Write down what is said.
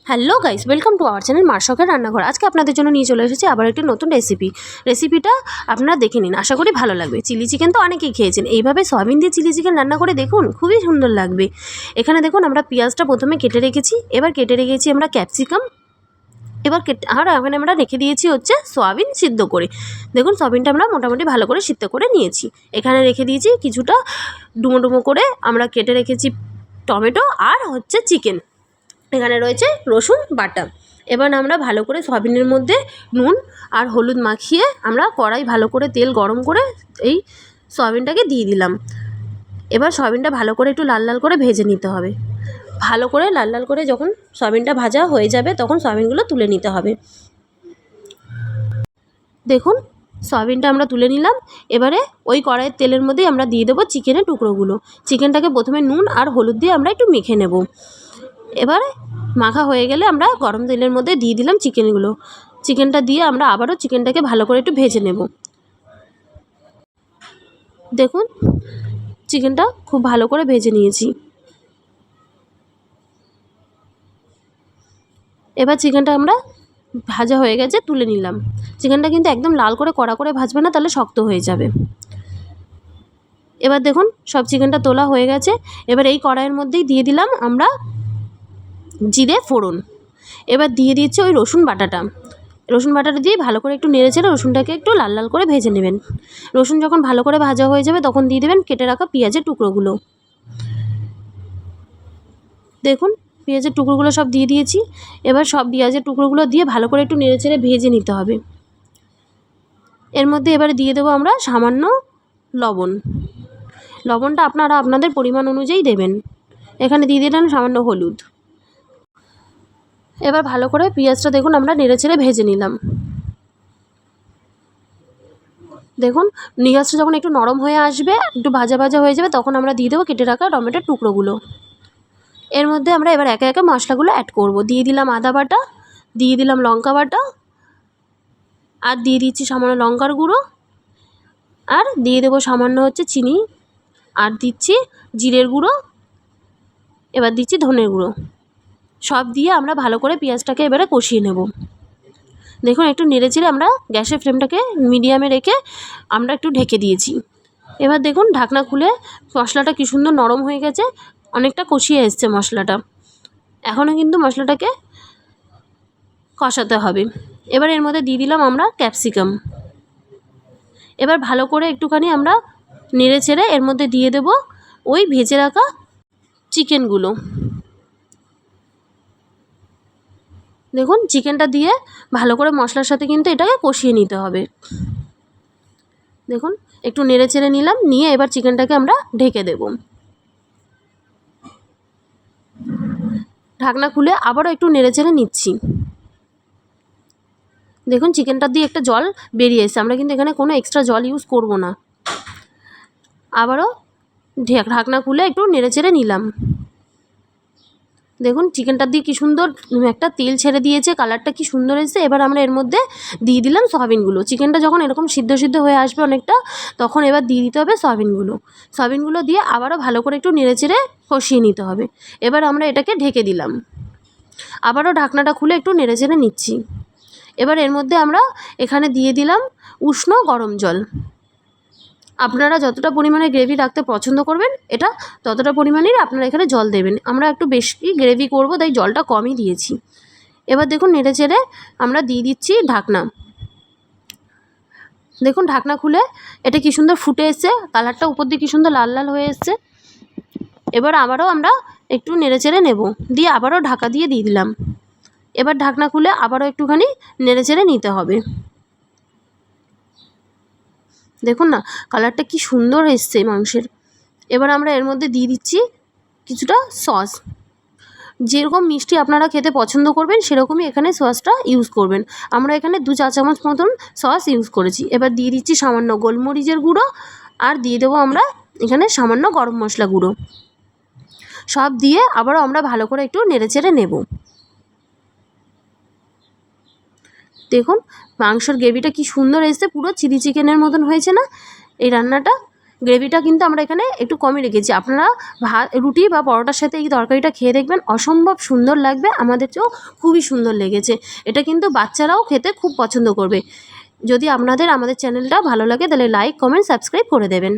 Hello guys, welcome to our channel মার শখের রান্নাঘর। আজকে আপনাদের জন্য নিয়ে চলে এসেছি আবার একটি নতুন রেসিপিটা আপনারা দেখে নিন, আশা করি ভালো লাগবে। চিলি চিকেন তো অনেকেই খেয়েছেন, এইভাবে সয়াবিন দিয়ে চিলি চিকেন রান্না করে দেখুন, খুবই সুন্দর লাগবে। এখানে দেখুন আমরা পেঁয়াজটা প্রথমে কেটে রেখেছি, এবার কেটে রেখেছি আমরা ক্যাপসিকাম, আর এখানে আমরা রেখে দিয়েছি হচ্ছে সয়াবিন সিদ্ধ করে। দেখুন সয়াবিনটা আমরা মোটামুটি ভালো করে সিদ্ধ করে নিয়েছি। এখানে রেখে দিয়েছি কিছুটা ডুমো ডুমো করে আমরা কেটে রেখেছি টমেটো আর হচ্ছে চিকেন। এখানে রয়েছে রসুন বাটা। এবার আমরা ভালো করে সয়াবিনের মধ্যে নুন আর হলুদ মাখিয়ে আমরা কড়াই ভালো করে তেল গরম করে এই সয়াবিনটাকে দিয়ে দিলাম। এবার সয়াবিনটা ভালো করে একটু লাল লাল করে ভেজে নিতে হবে। ভালো করে লাল লাল করে যখন সয়াবিনটা ভাজা হয়ে যাবে তখন সয়াবিনগুলো তুলে নিতে হবে। দেখুন সয়াবিনটা আমরা তুলে নিলাম। এবারে ওই কড়াইয়ের তেলের মধ্যেই আমরা দিয়ে দেবো চিকেনের টুকরোগুলো। চিকেনটাকে প্রথমে নুন আর হলুদ দিয়ে আমরা একটু মেখে নেব। এবারে মাখা হয়ে গেলে আমরা গরম তেলের মধ্যে দিয়ে দিলাম চিকেনটা দিয়ে আমরা আবারও চিকেনটাকে ভালো করে একটু ভেজে নেব। দেখুন চিকেনটা খুব ভালো করে ভেজে নিয়েছি। এবার চিকেনটা আমরা ভাজা হয়ে গেছে, তুলে নিলাম। চিকেনটা কিন্তু একদম লাল করে কড়া করে ভাজবে না, তাহলে শক্ত হয়ে যাবে। এবার দেখুন সব চিকেনটা তোলা হয়ে গেছে। এবার এই কড়াইয়ের মধ্যেই দিয়ে দিলাম আমরা জিরে ফোড়ন। এবার দিয়ে দিচ্ছি ওই রসুন বাটাটা দিয়ে ভালো করে একটু নেড়েচেড়ে রসুনটাকে একটু লাল লাল করে ভেজে নেবেন। রসুন যখন ভালো করে ভাজা হয়ে যাবে তখন দিয়ে দেবেন কেটে রাখা পেঁয়াজের টুকরোগুলো। দেখুন পেঁয়াজের টুকরোগুলো সব দিয়ে দিয়েছি। এবার সব পেঁয়াজের টুকরোগুলো দিয়ে ভালো করে একটু নেড়েচেড়ে ভেজে নিতে হবে। এর মধ্যে এবারে দিয়ে দেবো আমরা সামান্য লবণটা আপনারা আপনাদের পরিমাণ অনুযায়ী দেবেন। এখানে দিয়ে দিলাম সামান্য হলুদ। এবার ভালো করে পেঁয়াজটা দেখুন আমরা নেড়েচেড়ে ভেজে নিলাম। দেখুন পেঁয়াজটা যখন একটু নরম হয়ে আসবে, একটু ভাজা ভাজা হয়ে যাবে, তখন আমরা দিয়ে দেবো কেটে রাখা টমেটোর টুকরোগুলো। এর মধ্যে আমরা এবার একে একে মশলাগুলো অ্যাড করব। দিয়ে দিলাম আদা বাটা, দিয়ে দিলাম লঙ্কা বাটা, আর দিয়ে দিচ্ছি সামান্য লঙ্কার গুঁড়ো, আর দিয়ে দেবো সামান্য হচ্ছে চিনি, আর দিচ্ছি জিরের গুঁড়ো, এবার দিচ্ছি ধনের গুঁড়ো। সব দিয়ে আমরা ভালো করে পেঁয়াজটাকে এবারে কষিয়ে নেব। দেখুন একটু নেড়েচেড়ে আমরা গ্যাসের ফ্লেমটাকে মিডিয়ামে রেখে আমরা একটু ঢেকে দিয়েছি। এবার দেখুন ঢাকনা খুলে মশলাটা কী সুন্দর নরম হয়ে গেছে, অনেকটা কষিয়ে এসছে মশলাটা। এখনও কিন্তু মশলাটাকে কষাতে হবে। এবার এর মধ্যে দিয়ে দিলাম আমরা ক্যাপসিকাম। এবার ভালো করে একটুখানি আমরা নেড়েচেড়ে এর মধ্যে দিয়ে দেব ওই ভেজে রাখা চিকেনগুলো। দেখুন চিকেনটা দিয়ে ভালো করে মশলার সাথে কিন্তু এটাকে কষিয়ে নিতে হবে। দেখুন একটু নেড়েচেড়ে নিলাম, নিয়ে এবার চিকেনটাকে আমরা ঢেকে দেব। ঢাকনা খুলে আবারও একটু নেড়েচেড়ে নিচ্ছি। দেখুন চিকেনটা দিয়ে একটা জল বেরিয়ে এসেছে, আমরা কিন্তু এখানে কোনো এক্সট্রা জল ইউজ করব না। আবারও ঢাকনা খুলে একটু নেড়েচেড়ে নিলাম। দেখুন চিকেনটা দিয়ে কী সুন্দর একটা তেল ছেড়ে দিয়েছে, কালারটা কি সুন্দর এসেছে। এবার আমরা এর মধ্যে দিয়ে দিলাম সয়াবিনগুলো। চিকেনটা যখন এরকম সিদ্ধ হয়ে আসবে অনেকটা, তখন এবার দিয়ে দিতে হবে সয়াবিনগুলো দিয়ে আবারও ভালো করে একটু নেড়েচেড়ে কষিয়ে নিতে হবে। এবার আমরা এটাকে ঢেকে দিলাম। আবারও ঢাকনাটা খুলে একটু নেড়েচেড়ে নিচ্ছি। এবার এর মধ্যে আমরা এখানে দিয়ে দিলাম উষ্ণ গরম জল। আপনারা যতটা পরিমাণে গ্রেভি রাখতে পছন্দ করবেন এটা ততটা পরিমাণেই আপনারা এখানে জল দেবেন। আমরা একটু বেশি গ্রেভি করব, তাই জলটা কমই দিয়েছি। এবার দেখুন নেড়েচেড়ে আমরা দিয়ে দিচ্ছি ঢাকনা। দেখুন ঢাকনা খুলে এটা কী সুন্দর ফুটে এসছে, কালারটা উপর দিয়ে কী সুন্দর লাল লাল হয়ে এসছে। এবার আবারও আমরা একটু নেড়েচেড়ে নেব, দিয়ে আবারও ঢাকা দিয়ে দিলাম। এবার ঢাকনা খুলে আবারও একটুখানি নেড়েচেড়ে নিতে হবে। দেখুন না কালারটা কি সুন্দর এসছে মাংসের। এবার আমরা এর মধ্যে দিয়ে দিচ্ছি কিছুটা সস। যেরকম মিষ্টি আপনারা খেতে পছন্দ করবেন সেরকমই এখানে সসটা ইউজ করবেন। আমরা এখানে 2 চা চামচ মতন সস ইউজ করেছি। এবার দিয়ে দিচ্ছি সামান্য গোলমরিচের গুঁড়ো, আর দিয়ে দেবো আমরা এখানে সামান্য গরম মশলা গুঁড়ো। সব দিয়ে আবারও আমরা ভালো করে একটু নেড়েচেড়ে নেব। দেখুন মাংসর গ্রেভিটা কি সুন্দর এসেছে, পুরো চিলি চিকেনের মতন হয়েছে না এই রান্নাটা। গ্রেভিটা কিন্তু আমরা এখানে একটু কমই রেখেছি। আপনারা ভাত, রুটি বা পরোটার সাথে এই তরকারিটা খেয়ে দেখবেন, অসম্ভব সুন্দর লাগবে। আমাদেরকেও খুবই সুন্দর লেগেছে। এটা কিন্তু বাচ্চারাও খেতে খুব পছন্দ করবে। যদি আপনাদের আমাদের চ্যানেলটা ভালো লাগে তাহলে লাইক, কমেন্ট, সাবস্ক্রাইব করে দেবেন।